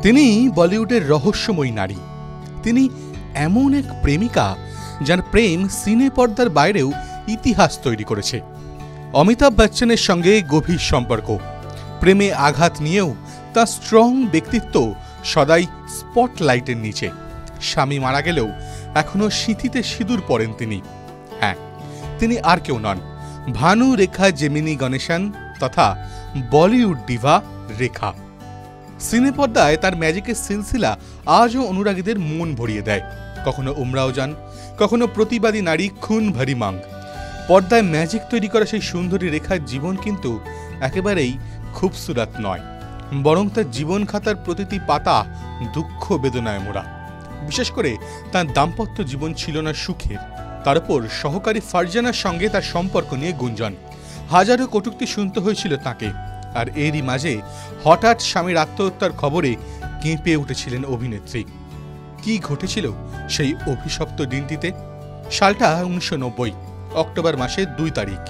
তিনি বলিউডের রহস্যময়ী নারী। তিনি এমন এক প্রেমিকা যার প্রেম সিনে পর্দার বাইরেও ইতিহাস তৈরি করেছে। অমিতাভ বচ্চনের সঙ্গে গভীর সম্পর্ক, প্রেমে আঘাত নিয়েও তার স্ট্রং ব্যক্তিত্ব সদাই স্পটলাইটের নিচে। স্বামী মারা গেলেও এখনো স্মৃতিতে সিঁদুর পরেন তিনি। হ্যাঁ, তিনি আর কেউ নন, ভানু রেখা জেমিনি গণেশন তথা বলিউড ডিভা রেখা। সিনে পর্দায় তার ম্যাজিকের সিলসিলা আজও অনুরাগীদের মন ভরিয়ে দেয়। কখনো উমরাও যান, কখনো প্রতিবাদী নারী খুন ভরি মাং। পর্দায় ম্যাজিক তৈরি করা সেই সুন্দরী রেখার জীবন কিন্তু একেবারেই খুবসুরত নয়, বরং তার জীবন খাতার প্রতিটি পাতা দুঃখ বেদনায় মোড়া। বিশেষ করে তার দাম্পত্য জীবন ছিল না সুখের। তার উপর সহকারী ফারজানার সঙ্গে তার সম্পর্ক নিয়ে গুঞ্জন, হাজারো কটূক্তি শুনতে হয়েছিল তাকে। আর এরই মাঝে হঠাৎ স্বামীর আত্মহত্যার খবরে কেঁপে উঠেছিলেন অভিনেত্রী। কি ঘটেছিল সেই অভিশপ্ত দিনটিতে? সালটা 1990, অক্টোবর মাসের 2 তারিখ।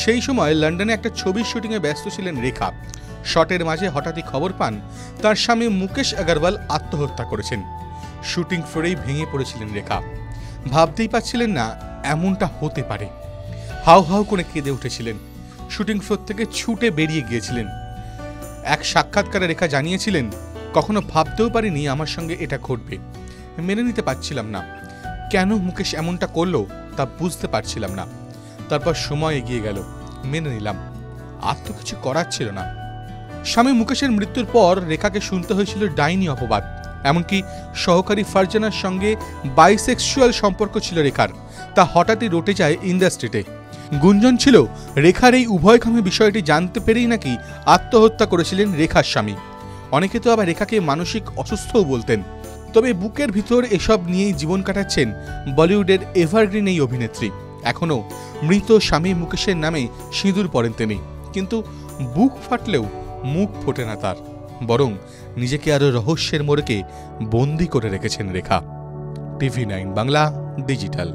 সেই সময় লন্ডনে একটা ছবির শুটিংয়ে ব্যস্ত ছিলেন রেখা। শটের মাঝে হঠাৎই খবর পান তার স্বামী মুকেশ আগরওয়াল আত্মহত্যা করেছেন। শুটিং ফ্লোরেই ভেঙে পড়েছিলেন রেখা। ভাবতেই পারছিলেন না এমনটা হতে পারে। হাউ হাউ করে কেঁদে উঠেছিলেন। শুটিং ফ্লোর থেকে ছুটে বেরিয়ে গিয়েছিলেন। এক সাক্ষাৎকারে রেখা জানিয়েছিলেন, কখনো ভাবতেও পারিনি আমার সঙ্গে এটা ঘটবে। মেনে নিতে পারছিলাম না, কেন মুকেশ এমনটা করলো তা বুঝতে পারছিলাম না। তারপর সময় এগিয়ে গেল, মেনে নিলাম, আর তো কিছু করার ছিল না। স্বামী মুকেশের মৃত্যুর পর রেখাকে শুনতে হয়েছিল ডাইনি অপবাদ। এমনকি সহকারী ফারজানার সঙ্গে বাইসেক্সুয়াল সম্পর্ক ছিল রেখার। তা হঠাৎই রটে যায় ইন্ডাস্ট্রিতে। গুঞ্জন ছিল রেখার এই উভয়কামী বিষয়টি জানতে পেরেই নাকি আত্মহত্যা করেছিলেন রেখার স্বামী। অনেকে তো আবার রেখাকে মানসিক অসুস্থও বলতেন। তবে বুকের ভিতর এসব নিয়েই জীবন কাটাচ্ছেন বলিউডের এভারগ্রিন এই অভিনেত্রী। এখনও মৃত স্বামী মুকেশের নামে সিঁদুর পরেন তিনি, কিন্তু বুক ফাটলেও মুখ ফোটে না তার, বরং নিজেকে আরো রহস্যের মোড়কে বন্দী করে রেখেছেন রেখা। TV9 Bangla digital.